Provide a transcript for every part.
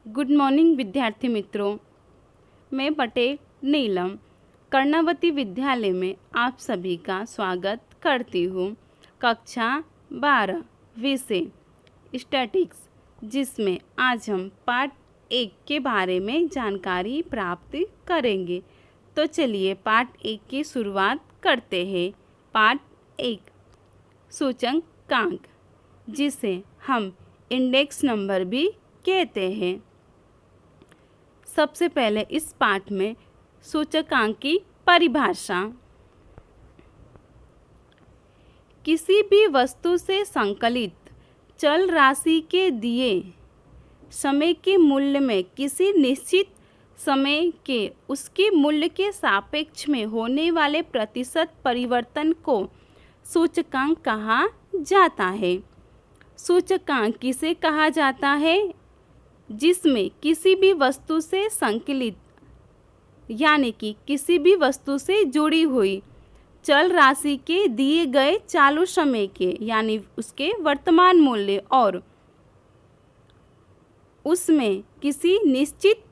Good morning विद्यार्थी मित्रों। मैं पटेल नीलम कर्णावती विद्यालय में आप सभी का स्वागत करती हूँ। कक्षा 12 विषय स्टैटिक्स, जिसमें आज हम पार्ट 1 के बारे में जानकारी प्राप्त करेंगे। तो चलिए पार्ट 1 की शुरुआत करते हैं। पार्ट 1 सूचकांक, जिसे हम इंडेक्स नंबर भी कहते हैं। सबसे पहले इस पाठ में सूचकांक की परिभाषा। किसी भी वस्तु से संकलित चल राशि के दिए समय के मूल्य में किसी निश्चित समय के उसके मूल्य के सापेक्ष में होने वाले प्रतिशत परिवर्तन को सूचकांक कहा जाता है। सूचकांक किसे कहा जाता है? जिसमें किसी भी वस्तु से संकलित यानी कि किसी भी वस्तु से जुड़ी हुई चल राशि के दिए गए चालू समय के यानी उसके वर्तमान मूल्य और उसमें किसी निश्चित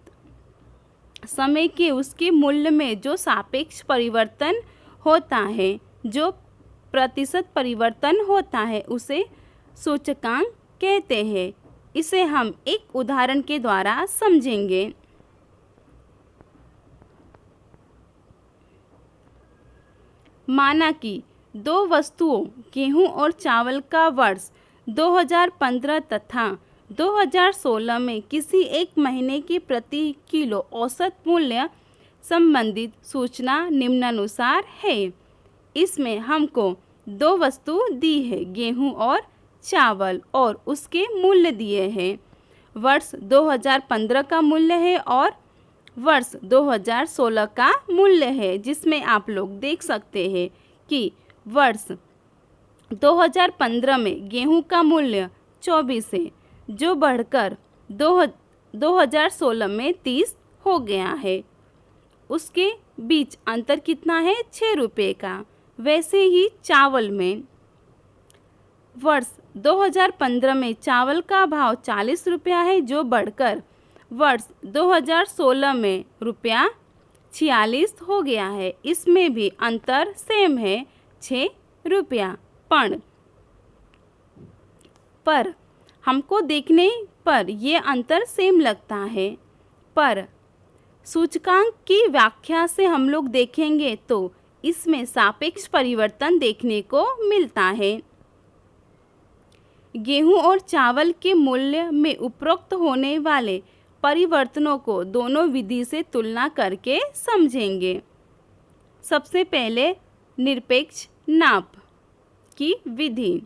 समय के उसके मूल्य में जो सापेक्ष परिवर्तन होता है, जो प्रतिशत परिवर्तन होता है, उसे सूचकांक कहते हैं। इसे हम एक उदाहरण के द्वारा समझेंगे। माना कि दो वस्तुओं गेहूं और चावल का वर्ष 2015 तथा 2016 में किसी एक महीने के प्रति किलो औसत मूल्य संबंधित सूचना निम्नानुसार है। इसमें हमको दो वस्तु दी है, गेहूं और चावल, और उसके मूल्य दिए हैं। वर्ष 2015 का मूल्य है और वर्ष 2016 का मूल्य है, जिसमें आप लोग देख सकते हैं कि वर्ष 2015 में गेहूं का मूल्य 24 है, जो बढ़कर 2016 में 30 हो गया है। उसके बीच अंतर कितना है? 6 रुपये का। वैसे ही चावल में वर्ष 2015 में चावल का भाव 40 रुपया है, जो बढ़कर वर्ष 2016 में रुपया 46 हो गया है। इसमें भी अंतर सेम है, 6 रुपया। पर हमको देखने पर ये अंतर सेम लगता है, पर सूचकांक की व्याख्या से हम लोग देखेंगे तो इसमें सापेक्ष परिवर्तन देखने को मिलता है। गेहूं और चावल के मूल्य में उपरोक्त होने वाले परिवर्तनों को दोनों विधि से तुलना करके समझेंगे। सबसे पहले निरपेक्ष नाप की विधि।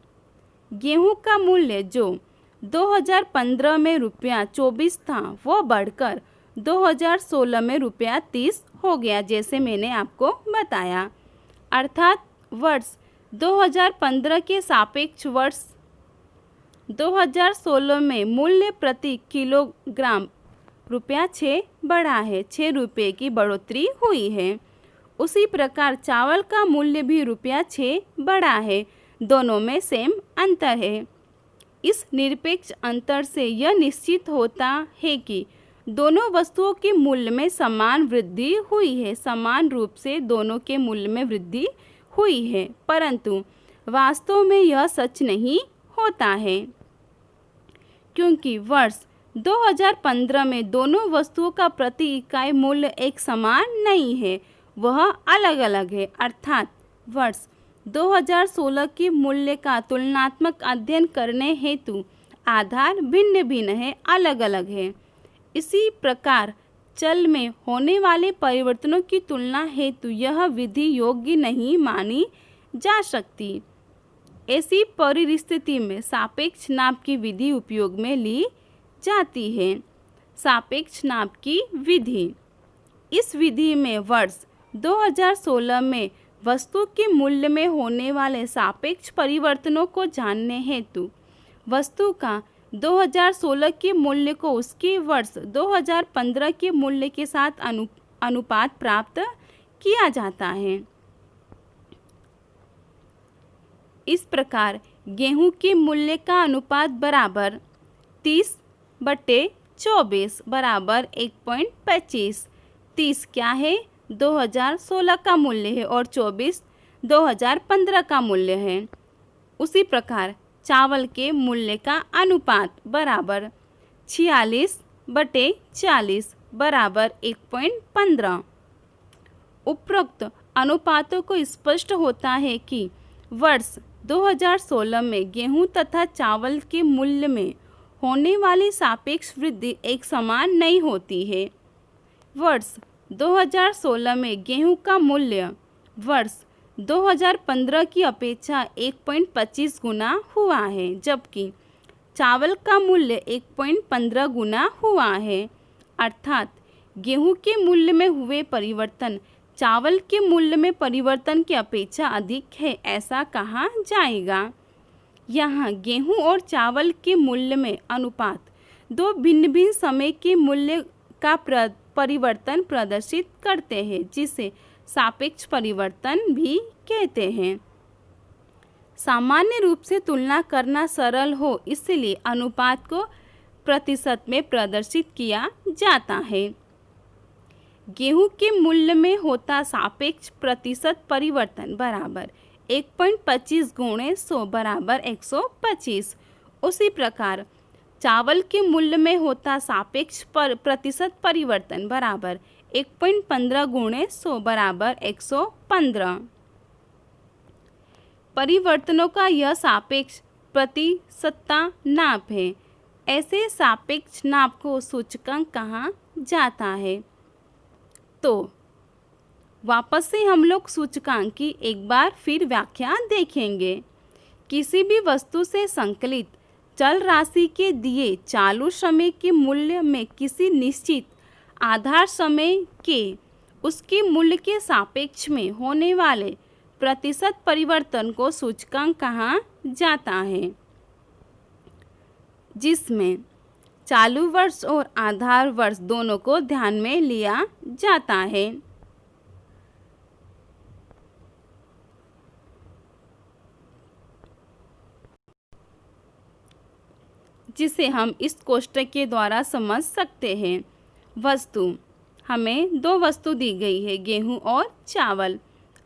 गेहूं का मूल्य जो 2015 में रुपया 24 था, वो बढ़कर 2016 में रुपया 30 हो गया, जैसे मैंने आपको बताया। अर्थात वर्ष 2015 के सापेक्ष वर्ष 2016 में मूल्य प्रति किलोग्राम रुपया 6 बढ़ा है, 6 रुपये की बढ़ोतरी हुई है। उसी प्रकार चावल का मूल्य भी रुपया 6 बढ़ा है, दोनों में सेम अंतर है। इस निरपेक्ष अंतर से यह निश्चित होता है कि दोनों वस्तुओं के मूल्य में समान वृद्धि हुई है, समान रूप से दोनों के मूल्य में वृद्धि हुई है, परंतु वास्तव में यह सच नहीं होता है, क्योंकि वर्ष 2015 में दोनों वस्तुओं का प्रति इकाई मूल्य एक समान नहीं है, वह अलग अलग है। अर्थात वर्ष 2016 के मूल्य का तुलनात्मक अध्ययन करने हेतु आधार भिन्न भिन्न है, अलग अलग है। इसी प्रकार चल में होने वाले परिवर्तनों की तुलना हेतु यह विधि योग्य नहीं मानी जा सकती। ऐसी परिस्थिति में सापेक्ष नाप की विधि उपयोग में ली जाती है। सापेक्ष नाप की विधि। इस विधि में वर्ष 2016 में वस्तु के मूल्य में होने वाले सापेक्ष परिवर्तनों को जानने हेतु वस्तु का 2016 के मूल्य को उसके वर्ष 2015 के मूल्य के साथ अनुपात प्राप्त किया जाता है। इस प्रकार गेहूं के मूल्य का अनुपात बराबर 30/100 24 बराबर 1.25। 30 क्या है? 2016 का मूल्य है और 24 2015 का मूल्य है। उसी प्रकार चावल के मूल्य का अनुपात बराबर 46/40 बराबर 1.15। उपरोक्त अनुपातों को स्पष्ट होता है कि वर्ष 2016 में गेहूं तथा चावल के मूल्य में होने वाली सापेक्ष वृद्धि एक समान नहीं होती है। वर्ष 2016 में गेहूं का मूल्य वर्ष 2015 की अपेक्षा 1.25 गुना हुआ है, जबकि चावल का मूल्य 1.15 गुना हुआ है। अर्थात गेहूं के मूल्य में हुए परिवर्तन चावल के मूल्य में परिवर्तन की अपेक्षा अधिक है, ऐसा कहा जाएगा। यहाँ गेहूं और चावल के मूल्य में अनुपात दो भिन्न भिन्न समय के मूल्य का परिवर्तन प्रदर्शित करते हैं, जिसे सापेक्ष परिवर्तन भी कहते हैं। सामान्य रूप से तुलना करना सरल हो, इसलिए अनुपात को प्रतिशत में प्रदर्शित किया जाता है। गेहूं के मूल्य में होता सापेक्ष प्रतिशत परिवर्तन बराबर 1.25 गुणे 100 बराबर 125। उसी प्रकार चावल के मूल्य में होता सापेक्ष प्रतिशत परिवर्तन बराबर 1.15 गुणे 100 बराबर 115। परिवर्तनों का यह सापेक्ष प्रतिशतता नाप है। ऐसे सापेक्ष नाप को सूचकांक कहा जाता है। तो वापस से हम लोग सूचकांक की एक बार फिर व्याख्या देखेंगे। किसी भी वस्तु से संकलित चल राशि के दिए चालू समय के मूल्य में किसी निश्चित आधार समय के उसके मूल्य के सापेक्ष में होने वाले प्रतिशत परिवर्तन को सूचकांक कहा जाता है, जिसमें चालू वर्ष और आधार वर्ष दोनों को ध्यान में लिया जाता है। जिसे हम इस कोष्टक के द्वारा समझ सकते हैं। वस्तु, हमें दो वस्तु दी गई है, गेहूं और चावल।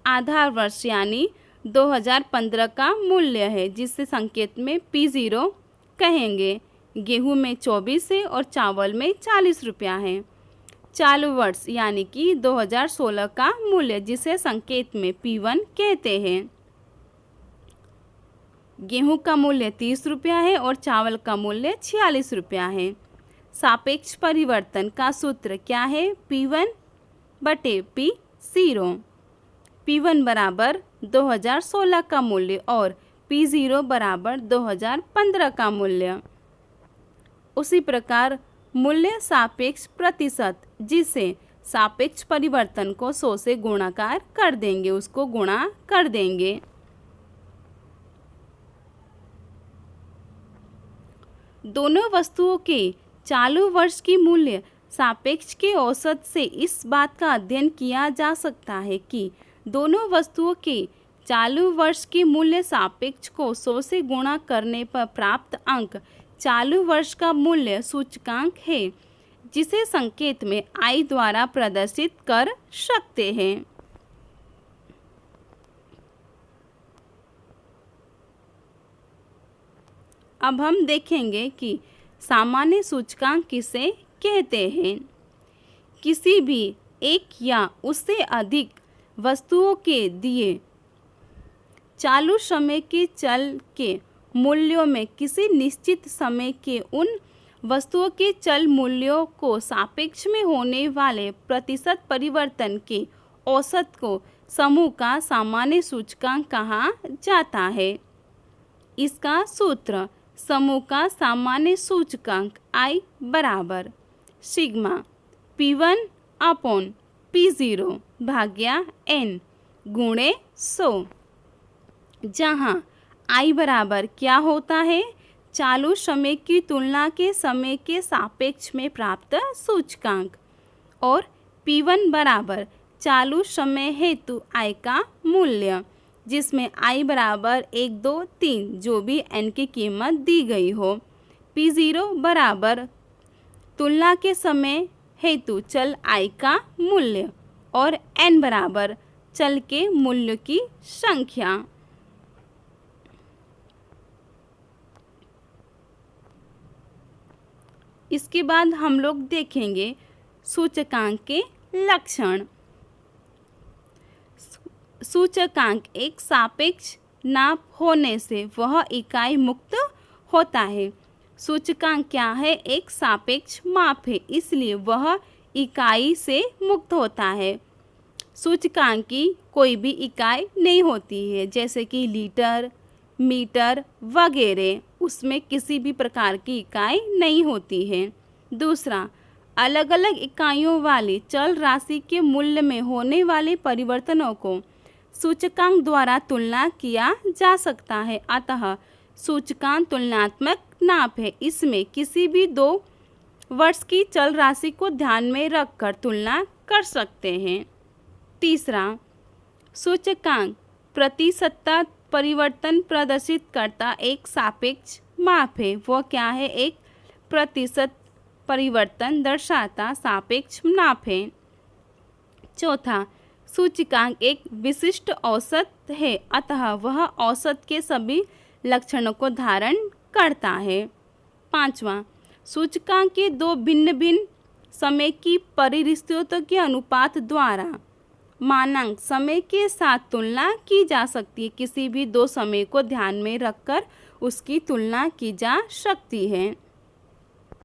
आधार वर्ष यानी 2015 का मूल्य है, जिससे संकेत में P0 कहेंगे। गेहूं में 24 है और चावल में 40 रुपया है। चालू वर्ष यानी कि 2016 का मूल्य, जिसे संकेत में P1 कहते हैं। गेहूं का मूल्य 30 रुपया है और चावल का मूल्य 46 रुपया है। सापेक्ष परिवर्तन का सूत्र क्या है? P1/P0। P1 बराबर 2016 का मूल्य और P0 बराबर 2015 का मूल्य। उसी प्रकार मूल्य सापेक्ष प्रतिशत, जिसे सापेक्ष परिवर्तन को 100 से गुणाकार कर देंगे, उसको गुणा कर देंगे। दोनों वस्तुओं के चालू वर्ष की मूल्य सापेक्ष के औसत से इस बात का अध्ययन किया जा सकता है कि दोनों वस्तुओं के चालू वर्ष के मूल्य सापेक्ष को 100 से गुणा करने पर प्राप्त अंक चालू वर्ष का मूल्य सूचकांक है, जिसे संकेत में I द्वारा प्रदर्शित कर सकते हैं। अब हम देखेंगे कि सामान्य सूचकांक किसे कहते हैं। किसी भी एक या उससे अधिक वस्तुओं के दिए चालू समय के चल के मूल्यों में किसी निश्चित समय के उन वस्तुओं के चल मूल्यों को सापेक्ष में होने वाले प्रतिशत परिवर्तन के औसत को समूह का सामान्य सूचकांक कहा जाता है। इसका सूत्र समूह का सामान्य सूचकांक I बराबर सिग्मा P1/P0 भाग्या N गुणे 100, जहाँ I बराबर क्या होता है? चालू समय की तुलना के समय के सापेक्ष में प्राप्त सूचकांक, और P1 बराबर चालू समय हेतु I का मूल्य, जिसमें I बराबर 1, 2, 3 जो भी N की कीमत दी गई हो। P0 बराबर तुलना के समय हेतु चल I का मूल्य और n बराबर चल के मूल्य की संख्या। इसके बाद हम लोग देखेंगे सूचकांक के लक्षण। सूचकांक एक सापेक्ष नाप होने से वह इकाई मुक्त होता है। सूचकांक क्या है? एक सापेक्ष माप है, इसलिए वह इकाई से मुक्त होता है। सूचकांक की कोई भी इकाई नहीं होती है, जैसे कि लीटर, मीटर वगैरह, उसमें किसी भी प्रकार की इकाई नहीं होती है। दूसरा, अलग अलग इकाइयों वाली चल राशि के मूल्य में होने वाले परिवर्तनों को सूचकांक द्वारा तुलना किया जा सकता है। अतः सूचकांक तुलनात्मक नाप है। इसमें किसी भी 2 वर्ष की चल राशि को ध्यान में रखकर तुलना कर सकते हैं। तीसरा, सूचकांक प्रतिशत परिवर्तन प्रदर्शित करता एक सापेक्ष माप है। वह क्या है? एक प्रतिशत परिवर्तन दर्शाता सापेक्ष नाप है। चौथा, सूचकांक एक विशिष्ट औसत है, अतः वह औसत के सभी लक्षणों को धारण करता है। पांचवा, सूचकांक के 2 भिन्न भिन्न समय की परिस्थितियों के अनुपात द्वारा मानांक समय के साथ तुलना की जा सकती है। किसी भी 2 समय को ध्यान में रखकर उसकी तुलना की जा सकती है।